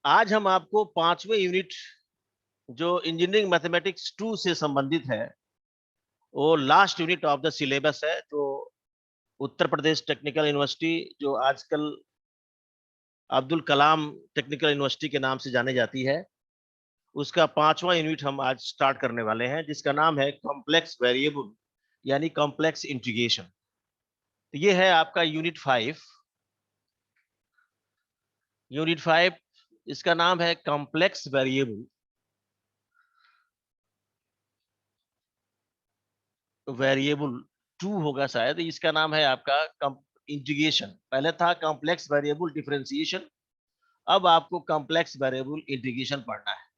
आज हम आपको 5वें यूनिट जो इंजीनियरिंग मैथमेटिक्स 2 से संबंधित है, वो last unit of the syllabus है, जो उत्तर प्रदेश टेक्निकल यूनिवर्सिटी जो आजकल अब्दुल कलाम टेक्निकल यूनिवर्सिटी के नाम से जानी जाती है, उसका 5वां यूनिट हम आज स्टार्ट करने वाले हैं, जिसका नाम है कॉम्प्लेक्स वेरिएबल यानी कॉम्प्लेक्स इंटीग्रेशन। तो ये है आपका यूनिट 5। यूनिट 5 इसका नाम है कॉम्प्लेक्स वेरिएबल वेरिएबल 2 होगा शायद। इसका नाम है आपका इंटीग्रेशन। पहले था कॉम्प्लेक्स वेरिएबल डिफरेंशिएशन, अब आपको कॉम्प्लेक्स वेरिएबल इंटीग्रेशन पढ़ना है।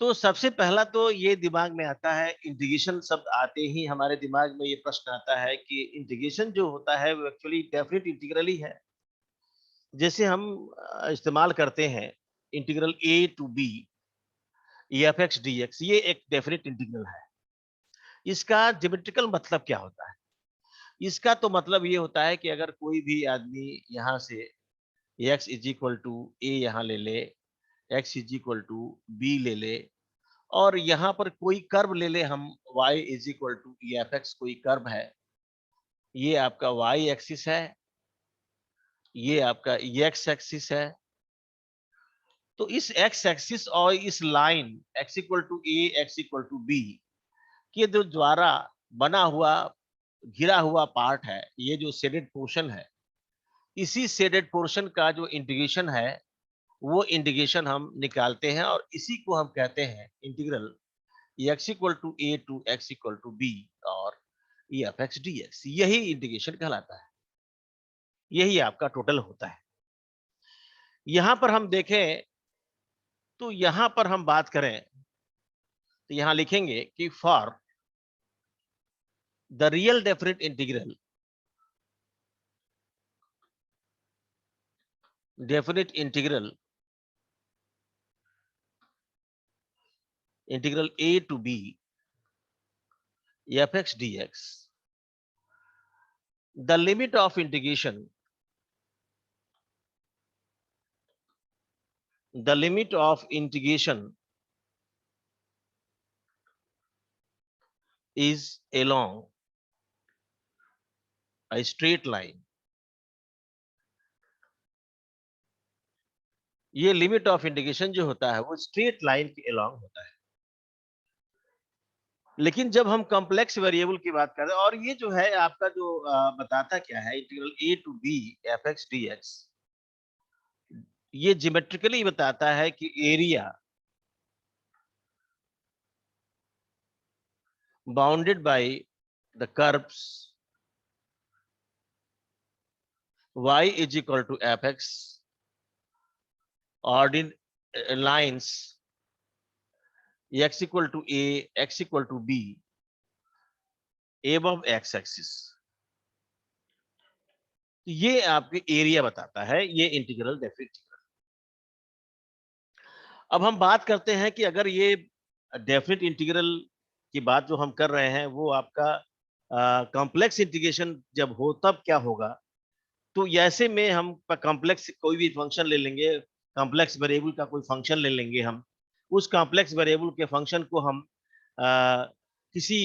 तो सबसे पहला तो ये दिमाग में आता है, इंटीग्रेशन शब्द आते ही हमारे दिमाग में ये प्रश्न आता है कि इंटीग्रेशन जो होता है वो एक्चुअली डेफिनेट इंटीग्रल ही है। जैसे हम इस्तेमाल करते हैं integral A to B F X D X, ये एक डेफिनेट इंटीग्रल है। इसका ज्योमेट्रिकल मतलब क्या होता है? इसका तो मतलब ये होता है कि अगर कोई भी आदमी यहाँ से x is equal to A यहाँ ले ले, x is equal to B ले ले, और यहाँ पर कोई कर्व ले ले हम, y is equal to F X कोई कर्व है, ये आपका y एक्सिस है, ये आपका x एक्सिस है। तो इस x एक्सिस और इस line x equal to A x equal to B के जो द्वारा बना हुआ घिरा हुआ पार्ट है, ये जो शेडेड पोर्शन है, इसी शेडेड पोर्शन का जो इंटीग्रेशन है, वो इंटीग्रेशन हम निकालते हैं और इसी को हम कहते हैं integral x equal to A to x equal to B और E F X D X. यही इंटीग्रेशन कहलाता है, यही आपका टोटल होता है। यहां पर हम देखें तो यहां पर हम बात करें तो यहां लिखेंगे कि for the real definite integral, definite integral integral A to B F X D X, the limit of integration, the limit of integration is along a straight line। ये लिमिट ऑफ इंटीग्रेशन जो होता है वो straight line के along होता है। लेकिन जब हम कॉम्प्लेक्स वेरिएबल की बात कर रहे हैं, और ये जो है आपका जो बताता क्या है, integral A to B F X D X, ये ज्योमेट्रिकली बताता है कि area bounded by the curves y is equal to fx ordin lines x equal to a x equal to b above x axis। ये आपके area बताता है, ये integral definite. अब हम बात करते हैं कि अगर ये डेफिनेट इंटीग्रल की बात जो हम कर रहे हैं वो आपका कॉम्प्लेक्स इंटीग्रेशन जब हो तब क्या होगा। तो ऐसे में हम कॉम्प्लेक्स कोई भी फंक्शन ले लेंगे, कॉम्प्लेक्स वेरिएबल का कोई फंक्शन ले लेंगे हम, उस कॉम्प्लेक्स वेरिएबल के फंक्शन को हम किसी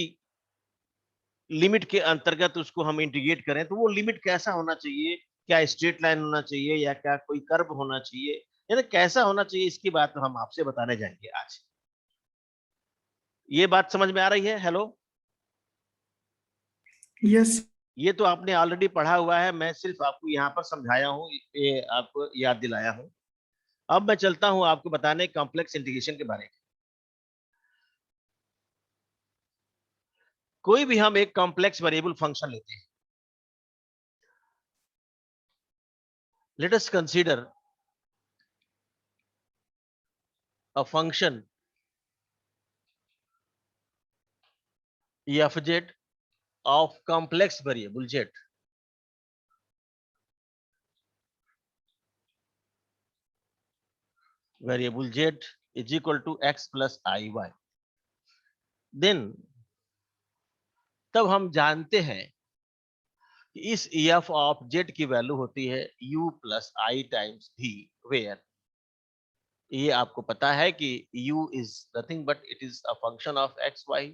लिमिट के अंतर्गत उसको हम इंटीग्रेट करें, तो वो लिमिट कैसा होना चाहिए? क्या स्ट्रेट लाइन होना चाहिए या क्या कोई कर्व होना चाहिए, यानी कैसा होना चाहिए, इसकी बात हम आपसे बताने जाएंगे आज। ये बात समझ में आ रही है? Hello, yes. ये तो आपने ऑलरेडी पढ़ा हुआ है, मैं सिर्फ आपको यहाँ पर समझाया हूँ, ये आपको याद दिलाया हूँ। अब मैं चलता हूँ आपको बताने कॉम्प्लेक्स इंटीग्रेशन के बारे में। कोई भी हम एक कॉम्प्लेक्स वेरिएबल फंक्शन लेते हैं, let us consider a function F Z of complex variable z, variable z is equal to x plus iy। then तब हम जानते हैं इस एफ ऑफ जेड की वैल्यू होती है u plus I times v, where ये आपको पता है कि u is nothing but it is a function of X Y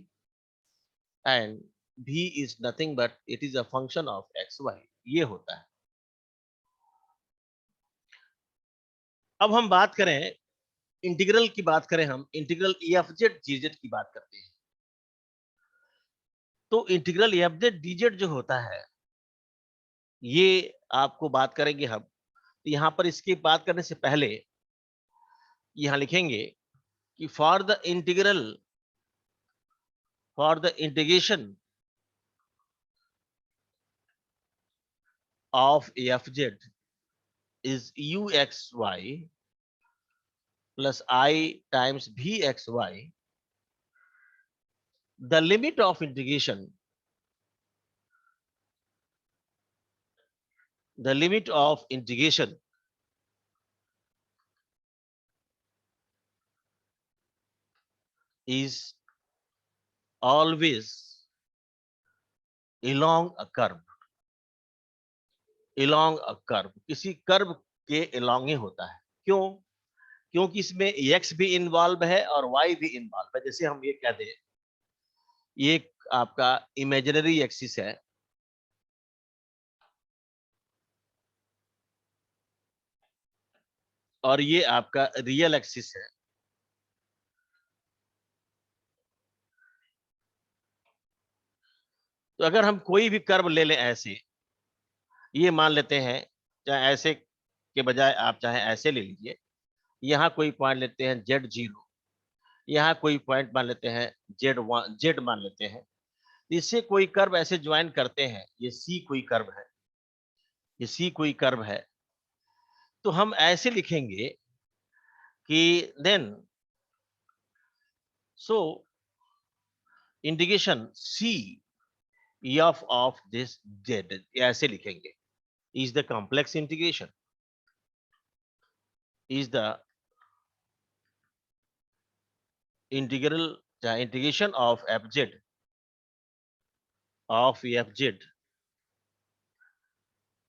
and v is nothing but it is a function of X Y, ये होता है। अब हम बात करें इंटीग्रल की, बात करें हम इंटीग्रल एफ जेड जी जेड की बात करते हैं। तो integral F Z D Z जो होता है, ये आपको बात करेंगे हम। तो यहाँ पर इसकी बात करने से पहले यहाँ लिखेंगे कि for the integration of F Z is uxy plus I times vxy, the limit of integration, the limit of integration is always along a curve, along a curve, किसी कर्व के along ही होता है। क्यों? क्योंकि इसमें x भी involve है और y भी इन्वॉल्व है। जैसे हम ये कह दें, ये आपका इमेजिनरी एक्सिस है और ये आपका रियल एक्सिस है। तो अगर हम कोई भी कर्व ले लें ऐसे, ये मान लेते हैं, चाहे ऐसे के बजाय आप चाहे ऐसे ले लीजिए, यहाँ कोई पॉइंट लेते हैं Z0, यहाँ कोई पॉइंट मान लेते हैं Z1, Z मान लेते हैं। इससे कोई कर्व ऐसे ज्वाइन करते हैं, ये C कोई कर्व है, ये C कोई कर्व है, तो हम ऐसे लिखेंगे कि then so integration C of this Z, ऐसे लिखेंगे, is the complex integration, is the integration of fz of fz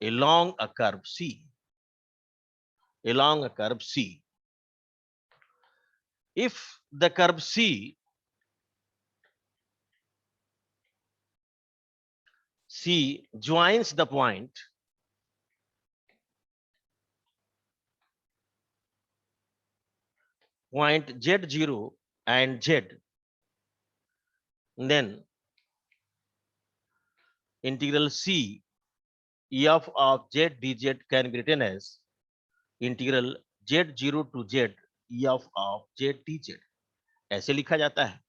along a curve C, along a curve C. If the curve C joins the point Z0 and Z, then integral C f of z dz can be written as integral Z0 to Z f of z dz, ऐसे लिखा जाता है।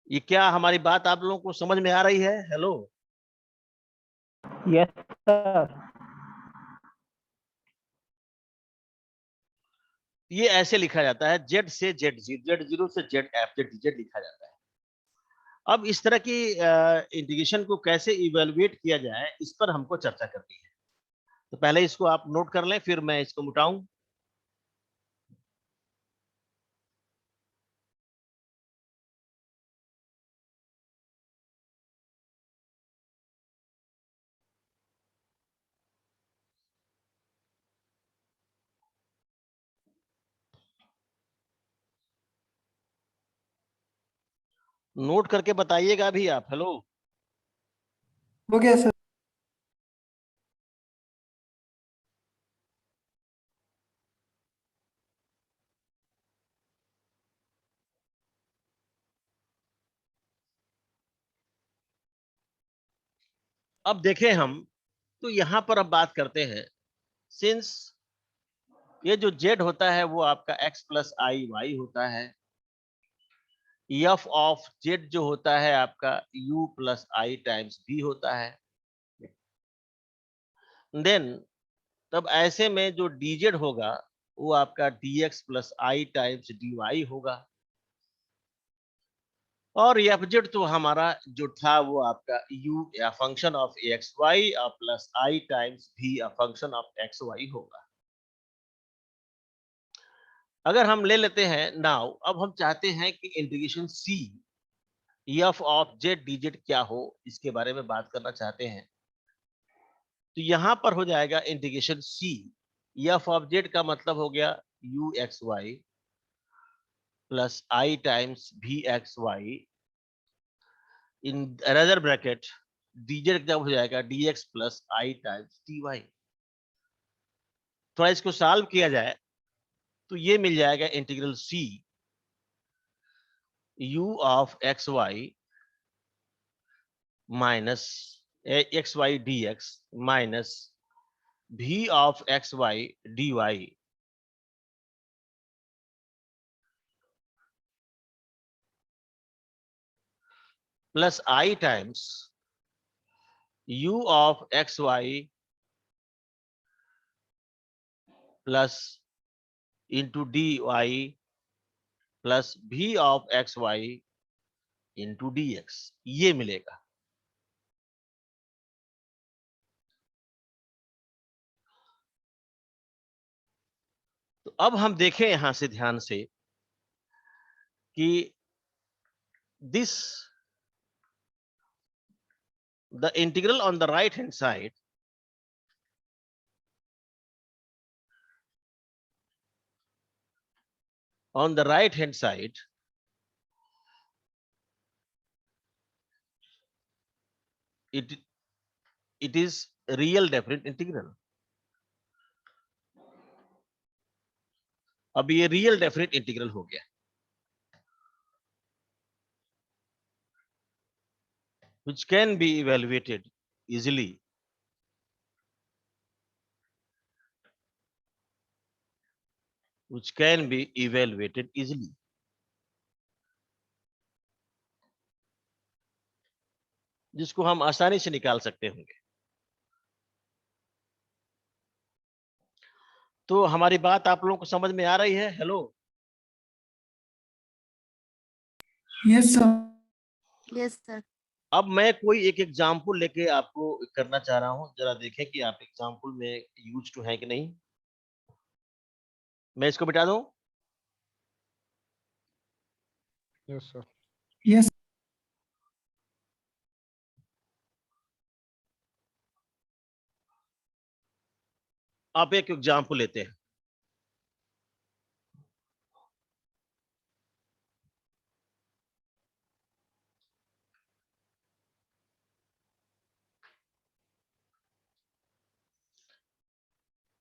ये क्या हमारी बात आप लोगों को समझ में आ रही है? Hello, yes sir. ये ऐसे लिखा जाता है, Z से Z0 से Z f z dz लिखा जाता है। अब इस तरह की इंटीग्रेशन को कैसे इवेलुएट किया जाए, इस पर हमको चर्चा करनी है। तो पहले इसको आप नोट कर लें, फिर मैं इसको मिटाऊं। नोट करके बताइएगा भी आप। हेलो, हो गया सर। अब देखें हम, तो यहां पर अब बात करते हैं, सिंस ये जो z होता है वो आपका x प्लस आई वाई होता है, f ऑफ z जो होता है आपका u plus I times v होता है, देन तब ऐसे में जो dz होगा वो आपका dx plus I times dy होगा, और एफ जेड तो हमारा जो था वो आपका u या function of X Y plus I times भी फंक्शन ऑफ एक्स वाई होगा। अगर हम ले लेते हैं नाउ, अब हम चाहते हैं कि integration c F of Z DZ क्या हो, इसके बारे में बात करना चाहते हैं। तो यहां पर हो जाएगा integration C, F of Z का मतलब हो गया U X Y plus I times V X Y in another bracket, dz जब हो जाएगा dx plus I times dy। थोड़ा इसको सॉल्व किया जाए तो ये मिल जाएगा integral c u of X Y minus X Y dx minus v of X Y dy plus I times u of X Y plus into D Y plus v of X Y into D X, ये मिलेगा। तो अब हम देखें यहां से ध्यान से कि this the integral on the right hand side it it is real definite integral। अब ये रियल डेफिनेट इंटीग्रल हो गया, which can be evaluated easily which can be evaluated easily। जिसको हम आसानी से निकाल सकते होंगे। तो हमारी बात आप लोगों को समझ में आ रही है? Hello, yes sir. Yes sir. अब मैं कोई एक एग्जांपल लेके आपको करना चाह रहा हूं, जरा देखें कि आप एग्जांपल में यूज टू है कि नहीं। मैं इसको मिटा दूं? Yes sir. यस आप एक एग्जांपल लेते हैं।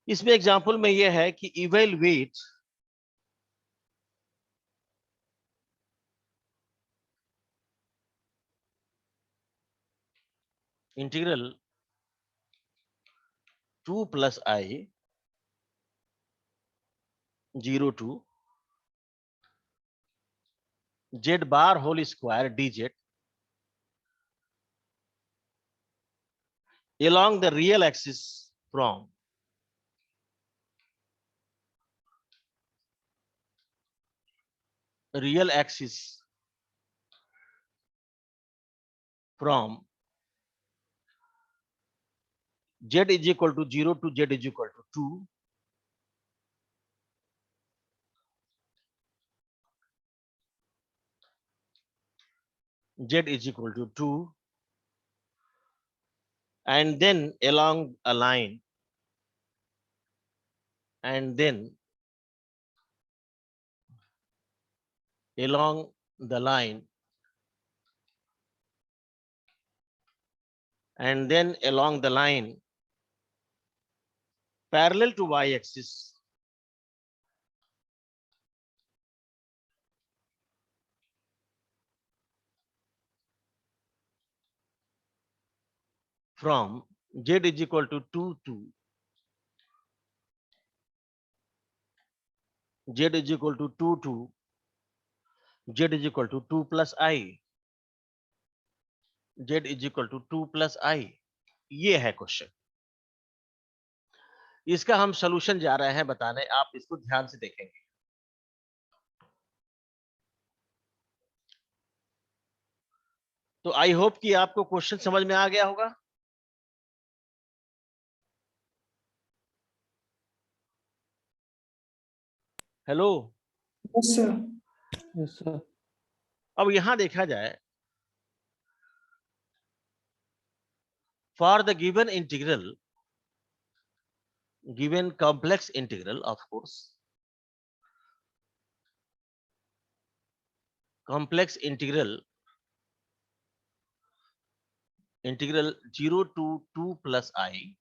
इसमें एग्जांपल में यह है कि evaluate integral 2 plus I 0 to Z bar whole square dz along the real axis from real axis from z is equal to 0 to z is equal to 2 z is equal to 2 and then along a line and then along the line and then along the line parallel to y-axis from z is equal to 2 to z is equal to 2 to z is equal to 2 plus I, z is equal to 2 plus I। ये है question, इसका हम solution जा रहे हैं बताने, आप इसको ध्यान से देखेंगे। तो आई होप कि आपको क्वेश्चन समझ में आ गया होगा। Hello, yes sir. Yes sir. अब यहां देखा जाए For the given integral, given complex integral, of course, complex integral 0 to 2 plus I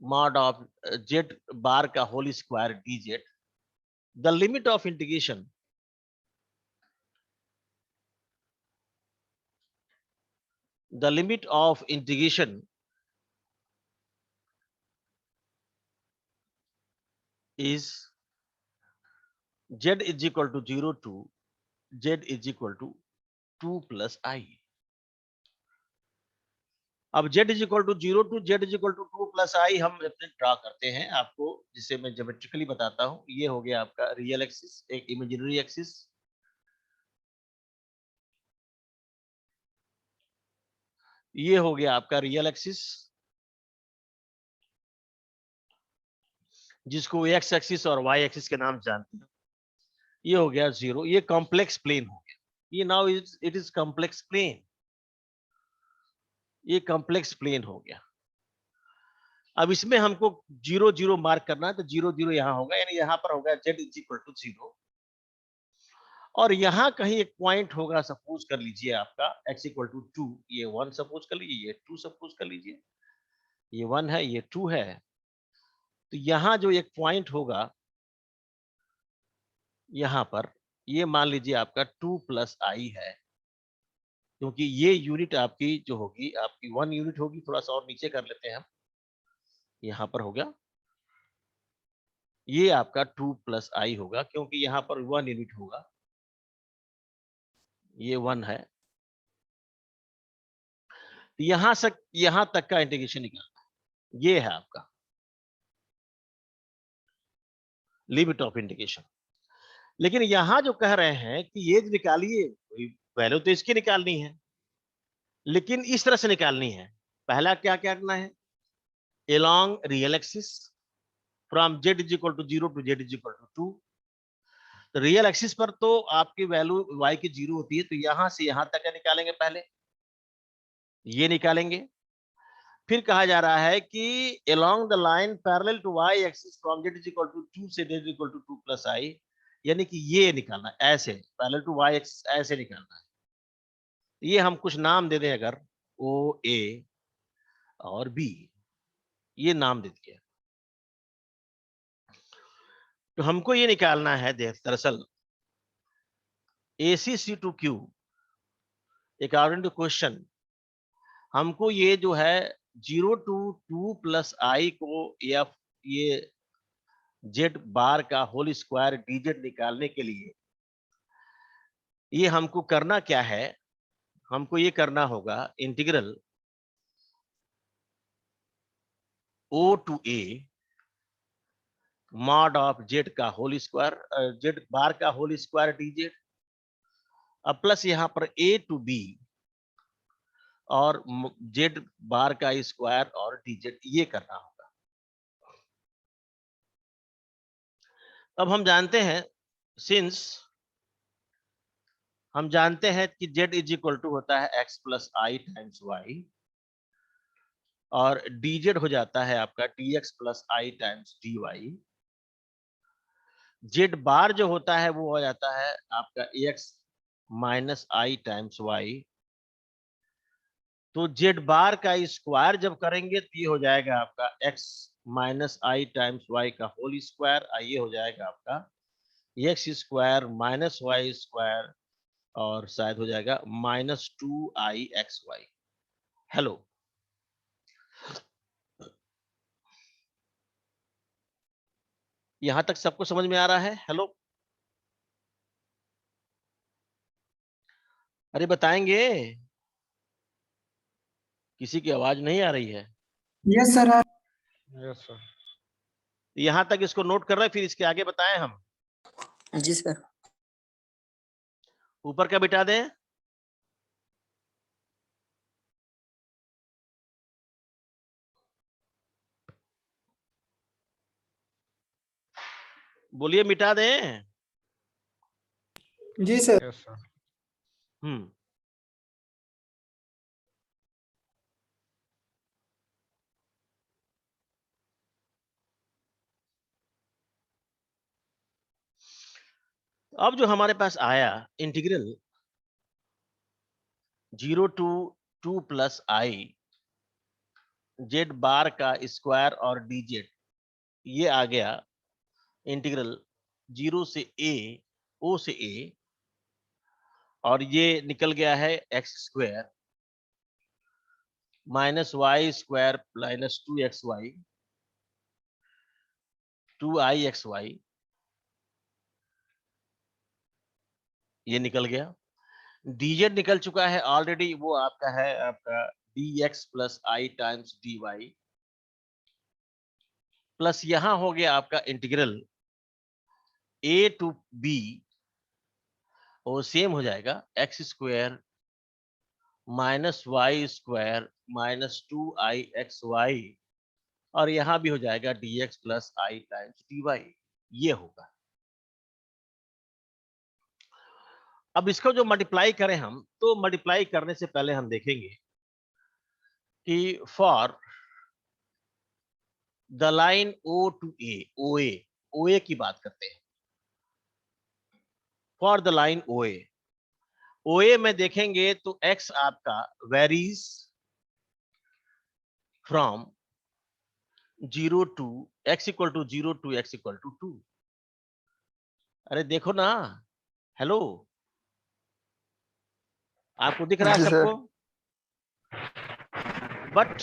mod of z bar का whole square dz, the limit of integration is z is equal to 0 to z is equal to 2 plus I. अब z is equal to 0 to z is equal to 2 plus I हम अपने draw करते हैं, आपको जिसे मैं geometrically बताता हूं। ये हो गया आपका रियल एक्सिस, एक इमेजिनरी एक्सिस, ये हो गया आपका रियल एक्सिस जिसको एक्स एक्सिस और वाई एक्सिस के नाम जानते हैं। ये हो गया 0, ये कॉम्प्लेक्स प्लेन हो गया। ये now it is complex plane, ये कॉम्प्लेक्स प्लेन हो गया। अब इसमें हमको 0 0 मार्क करना है, तो 0 0 यहाँ होगा, यानी यहाँ पर होगा z इज इक्वल टू 0, और यहाँ कहीं एक पॉइंट होगा, सपोज कर लीजिए आपका x इक्वल टू 2, ये 1 सपोज कर लीजिए, ये 2 सपोज कर लीजिए, ये 1 है, ये 2 है। तो यहाँ जो एक पॉइंट होगा यहाँ पर, ये मान लीजिए आपका 2 प्लस आई है, क्योंकि ये यूनिट आपकी जो होगी, आपकी 1 यूनिट होगी। थोड़ा सा और नीचे कर लेते हैं हम, यहाँ पर हो गया, ये आपका 2 प्लस आई होगा, क्योंकि यहाँ पर 1 यूनिट होगा, ये 1 है। यहाँ से यहाँ तक का इंटीग्रेशन निकालना है, ये है आपका लिमिट ऑफ इंटीग्रेशन। लेकिन यहाँ जो कह रहे हैं कि ये निकालिए, वैल्यू तो इसकी निकालनी है, लेकिन इस तरह से निकालनी है। पहला क्या करना है, along real axis from z is equal to 0 to z is equal to 2। तो रियल एक्सिस पर तो आपकी वैल्यू y की 0 होती है, तो यहां से यहां तक निकालेंगे, पहले ये निकालेंगे। फिर कहा जा रहा है कि along the line parallel to y axis from z is equal to 2 से z is equal to 2 plus I, यानी कि ये निकालना है, ऐसे पैरेलल टू y एक्सिस ऐसे निकालना है। ये हम कुछ नाम दे दें, अगर ओ ए और बी, ये नाम दे दिया, तो हमको ये निकालना है। दरअसल AC/C2Q अकॉर्डिंग टू क्वेश्चन, हमको ये जो है 0 to 2 plus I को या ये z बार का होल स्क्वायर dz निकालने के लिए ये हमको करना क्या है, हमको ये करना होगा integral O to A mod of z का होल स्क्वायर, z बार का होल स्क्वायर dz, अब प्लस यहाँ पर A to B और z बार का स्क्वायर और dz, ये करना होगा। अब हम जानते हैं, सिंस हम जानते हैं कि z इज इक्वल टू होता है x plus I times y, और dz हो जाता है आपका dx plus I times dy। z बार जो होता है वो हो जाता है आपका x माइनस आई टाइम्स y। तो z बार का स्क्वायर जब करेंगे तो ये हो जाएगा आपका x माइनस आई टाइम्स y का होल स्क्वायर, ये हो जाएगा आपका x square minus y square, और शायद हो जाएगा -2ixy। हेलो, यहां तक सबको समझ में आ रहा है? हेलो, अरे बताएंगे, किसी की आवाज नहीं आ रही है। Yes sir. Yes, sir. यहां तक इसको नोट कर रहे हैं, फिर इसके आगे बताएं हम। जी सर। ऊपर का बिठा दें, बोलिए, मिटा दें। जी सर। Yes, sir. अब जो हमारे पास आया integral 0 to 2 plus I Z bar का स्क्वायर और dz, ये आ गया इंटीग्रल 0 से a, o से a, और ये निकल गया है X square minus Y square minus 2xy 2ixy, ये निकल गया। dz निकल चुका है ऑलरेडी, वो आपका है आपका dx plus I times dy, plus यहां हो गया आपका इंटीग्रल a टू b, वो सेम हो जाएगा X square minus Y square minus 2ixy, और यहां भी हो जाएगा dx plus I times dy, ये होगा। अब इसको जो मल्टीप्लाई करें हम, तो मल्टीप्लाई करने से पहले हम देखेंगे कि for the line O to A, OA की बात करते हैं। फॉर द लाइन ओए में देखेंगे तो x आपका varies from 0 to x equal to 0 to x equal to 2। अरे देखो ना, हेलो, आपको दिख रहा है जी सर। सबको? But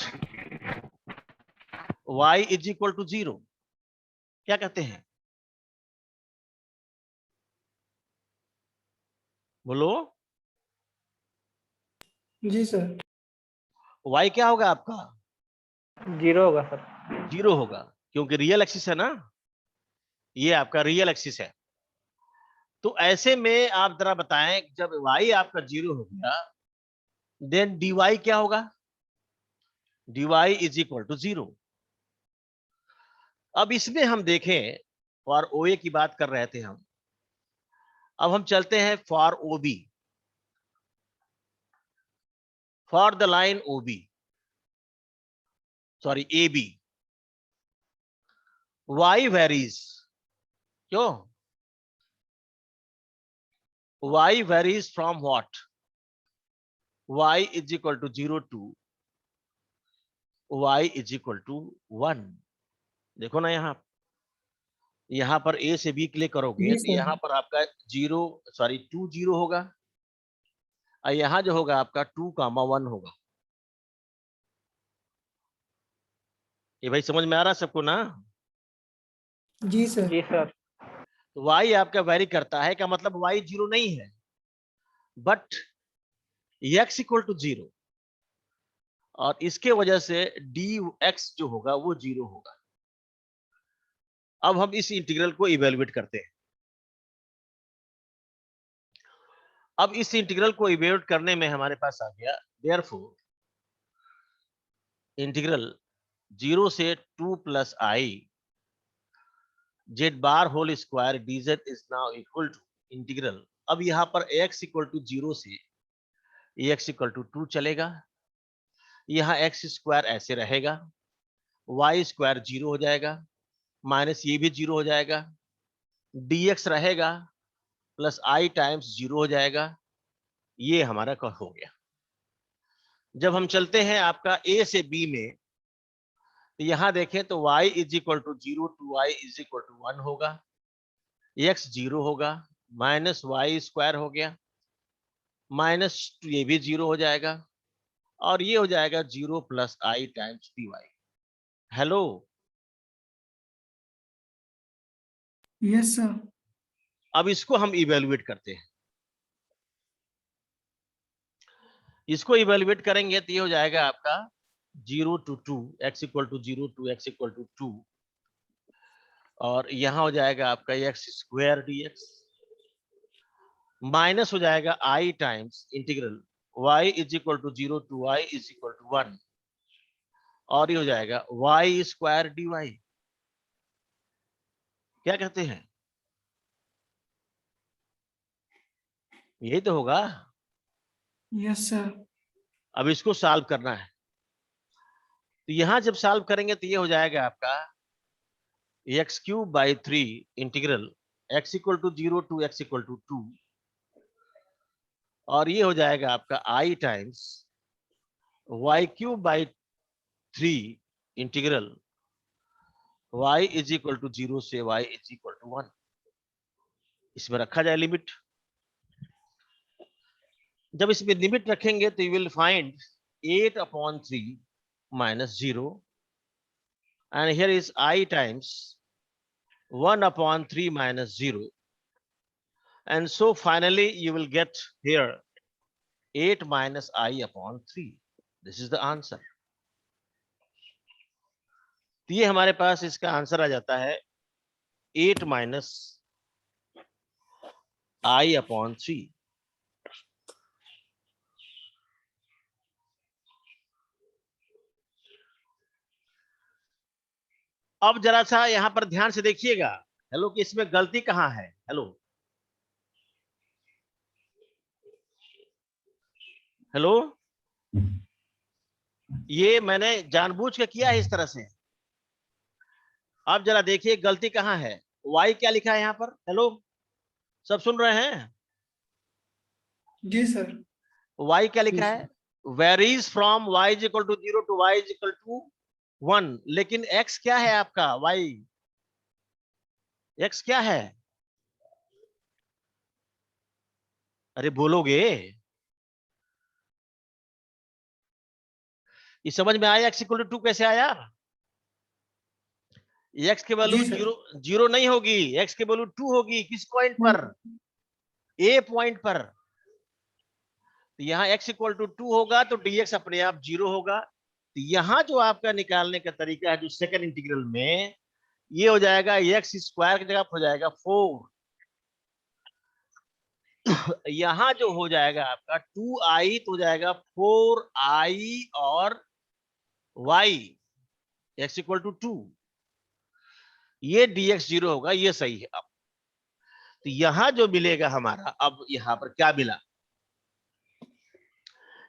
y is equal to 0, क्या कहते हैं? बोलो। जी सर। y क्या होगा आपका? 0 होगा सर। 0 होगा, क्योंकि रियल एक्सिस है ना, ये आपका रियल एक्सिस है। तो ऐसे में आप जरा बताएं, जब y आपका 0 हो गया, देन dy क्या होगा? dy is equal to 0। अब इसमें हम देखें, फॉर ओए की बात कर रहे थे हम, अब हम चलते हैं for OB, for the line OB, sorry AB, y varies, क्यों? y varies from what? y is equal to 0 to y is equal to 1। देखो ना, यहां पर a से b क्लिक करोगे जी तो सर। यहां पर आपका 2 0 होगा, और यहां जो होगा आपका 2, 1 होगा। ये भाई समझ में आ रहा है सबको ना? जी सर। जी सर। तो y आपका वेरी करता है, का मतलब y 0 नहीं है, बट x इक्वल टू 0, और इसके वजह से dx जो होगा वो 0 होगा। अब हम इस इंटीग्रल को इवेलुएट करते हैं। अब इस इंटीग्रल को इवेलुएट करने में हमारे पास आ गया देयरफॉर इंटीग्रल 0 से 2 plus I Z bar whole square dz is now equal to integral. अब यहां पर x इक्वल टू 0 से x इक्वल टू 2 चलेगा, यहाँ एक्स स्क्वायर ऐसे रहेगा, वाई स्क्वायर 0 हो जाएगा, माइनस ये भी 0 हो जाएगा, dx रहेगा प्लस आई टाइम्स 0 हो जाएगा, ये हमारा हो गया। जब हम चलते हैं आपका a से b में, तो यहां देखें तो y is equal to 0 to y is equal to 1 होगा, x 0 होगा, माइनस वाई स्क्वायर हो गया, माइनस ये भी 0 हो जाएगा, और ये हो जाएगा 0 plus I times dy। Hello, yes sir. अब इसको हम इवेलुएट करते हैं। इसको इवेलुएट करेंगे तो ये हो जाएगा आपका 0 to 2 x equal to 0 to x equal to 2, और यहां हो जाएगा आपका x स्क्वायर dx, माइनस हो जाएगा i times integral y is equal to 0 to y is equal to 1, और ये हो जाएगा y स्क्वायर dy। क्या कहते हैं? यही तो होगा। Yes sir. अब इसको सॉल्व करना है, तो यहां जब सॉल्व करेंगे तो ये हो जाएगा आपका x³ by 3 integral x equal to 0 to x equal to 2, और ये हो जाएगा आपका I times y cube by 3 integral y is equal to 0 से y इज इक्वल टू 1। इसमें रखा जाए लिमिट। जब इसमें लिमिट रखेंगे तो you will find 8/3 minus 0, and here is I times 1/3 minus 0, and so finally you will get here 8 minus I/3. This is the answer. तो ये हमारे पास इसका आंसर आ जाता है 8 minus I/3। अब जरा सा यहां पर ध्यान से देखिएगा, हेलो, कि इसमें गलती कहां है। हेलो हेलो, ये मैंने जानबूझ के किया है इस तरह से। अब जरा देखिए गलती कहां है। y क्या लिखा है यहां पर? हेलो, सब सुन रहे हैं? जी सर। y क्या लिखा है? Varies from y is equal to 0 to y is equal to 1। लेकिन x क्या है आपका? y x क्या है? अरे बोलोगे? ये समझ में आया x इक्वल टू 2 कैसे आया? x की वैल्यू जी सर। 0 नहीं होगी, x की वैल्यू 2 होगी। किस पॉइंट पर? a पॉइंट पर। तो यहाँ x इक्वल टू 2 होगा तो dx अपने आप 0 होगा। तो यहाँ जो आपका निकालने का तरीका है जो सेकंड इंटीग्रल में, ये हो जाएगा x स्क्वायर की जगह हो जाएगा 4। यहाँ जो हो जाएगा आपका 2i तो हो जाएगा 4i और y x इक्वल टू 2। ये dx 0 होगा, ये सही है। अब तो यहां जो मिलेगा हमारा, अब यहां पर क्या मिला?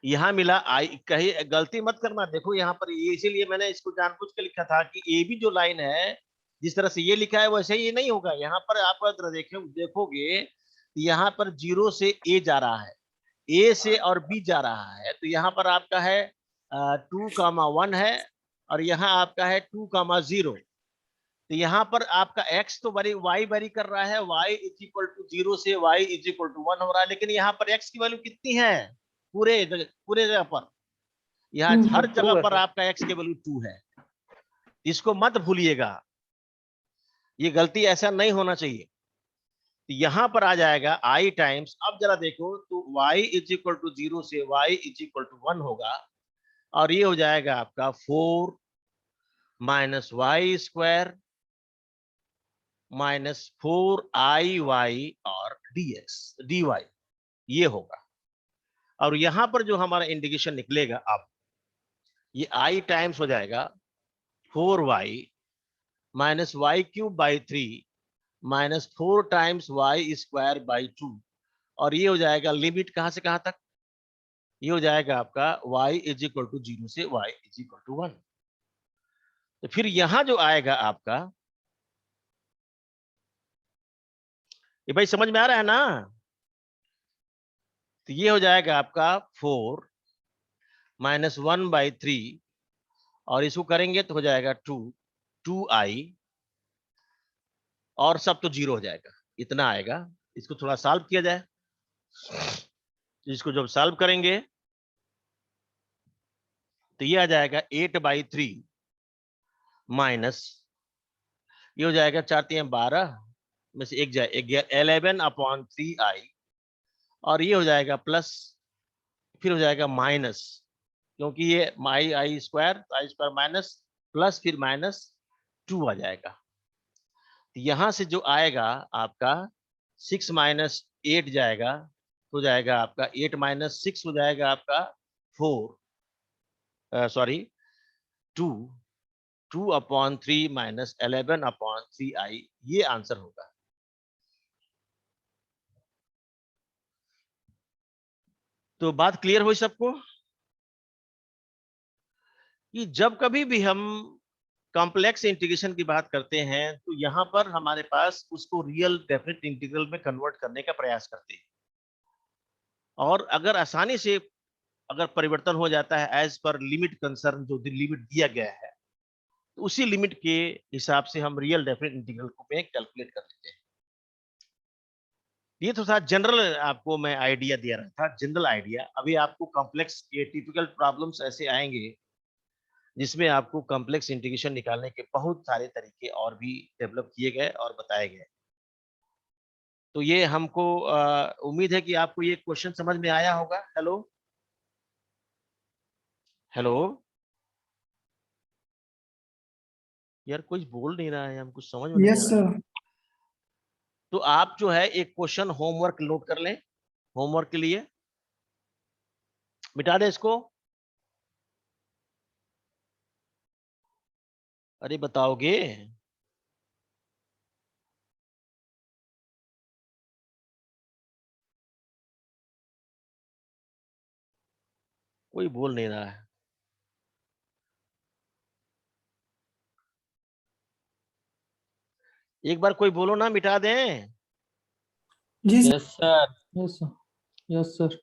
यहां मिला आई। कहीं गलती मत करना, देखो यहां पर ये, इसीलिए मैंने इसको जानबूझ के लिखा था कि ए भी जो लाइन है जिस तरह से ये लिखा है वैसे ये नहीं होगा। यहाँ पर आप अगर देखोगे यहाँ पर 0 से ए जा रहा है, ए से और बी जा रहा है। तो यहाँ पर आपका है 2,1 है, और यहाँ आपका है 2,0। तो यहाँ पर आपका x तो y वेरी कर रहा है, y इज इक्वल टू 0 से y इज इक्वल टू 1 हो रहा है। लेकिन यहाँ पर x की वैल्यू कितनी है? पूरे जगह पर, यहाँ हर जगह पर आपका x की वैल्यू 2 है। इसको मत भूलिएगा, ये गलती ऐसा नहीं होना चाहिए। तो यहाँ पर आ जाएगा i टाइम्स, अब जरा देखो तो y इज इक्वल टू 0 से y इज इक्वल टू 1 होगा, और ये हो जाएगा आपका 4 minus Y square minus 4iy और dy ये होगा। और यहां पर जो हमारा इंडिकेशन निकलेगा, अब ये i टाइम्स हो जाएगा 4y minus Y cube by 3 minus 4 times Y square by 2, और ये हो जाएगा लिमिट कहां से कहां तक? ये हो जाएगा आपका y इज इक्वल टू 0 से y इज इक्वल टू 1। तो फिर यहां जो आएगा आपका, ये भाई समझ में आ रहा है ना? तो ये हो जाएगा आपका 4 माइनस 1/3, और इसको करेंगे तो हो जाएगा 2i, और सब तो 0 हो जाएगा, इतना आएगा। इसको थोड़ा सॉल्व किया जाए, इसको जब सॉल्व करेंगे तो ये आ जाएगा 8/3 माइनस, ये हो जाएगा 4×3=12 में से 1 जाए 11/3i, और ये हो जाएगा प्लस, फिर हो जाएगा माइनस, क्योंकि ये आई स्क्वायर माइनस प्लस फिर माइनस 2 आ जाएगा। यहां से जो आएगा आपका 6 माइनस 8 जाएगा, हो जाएगा आपका 8 माइनस 6 हो जाएगा आपका 2/3 माइनस 11/3i, ये आंसर होगा। तो बात क्लियर हुई सबको कि जब कभी भी हम कॉम्प्लेक्स इंटीग्रेशन की बात करते हैं तो यहाँ पर हमारे पास उसको रियल डेफिनेट इंटीग्रल में कन्वर्ट करने का प्रयास करते हैं, और अगर आसानी से अगर परिवर्तन हो जाता है एज पर लिमिट कंसर्न, जो लिमिट दिया गया है, तो उसी लिमिट के हिसाब से हम रियल डेफिनेट इंटीग्रल को में कैलकुलेट कर लेते हैं। ये तो था जनरल, आपको मैं आइडिया दिया रहा था, जनरल आइडिया। अभी आपको कॉम्प्लेक्स के टिपिकल प्रॉब्लम्स ऐसे आएंगे जिसमें आपको कॉम्प्लेक्स इंटीग्रेशन निकालने के बहुत सारे तरीके और भी डेवलप किए गए और बताए गए। तो ये हमको उम्मीद है कि आपको ये क्वेश्चन समझ में आया होगा। हेलो हेलो यार, कुछ बोल नहीं रहा है, हम कुछ समझ में नहीं यस आ रहा है। सर। तो आप जो है एक क्वेश्चन होमवर्क नोट कर लें, होमवर्क के लिए मिटा दे इसको। अरे बताओगे? कोई बोल नहीं रहा है। एक बार कोई बोलो ना, मिटा दें। जी sir. Yes sir. Yes sir. Yes sir.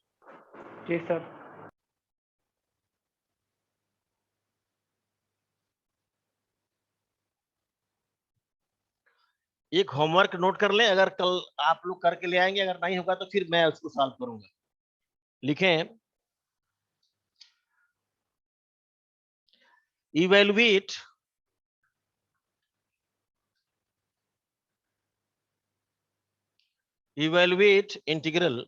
जी सर। एक होमवर्क नोट कर लें, अगर कल आप लोग करके ले आएंगे, अगर नहीं होगा तो फिर मैं उसको सॉल्व करूंगा। लिखें, evaluate integral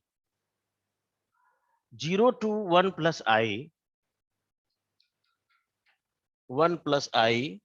0 to 1 plus i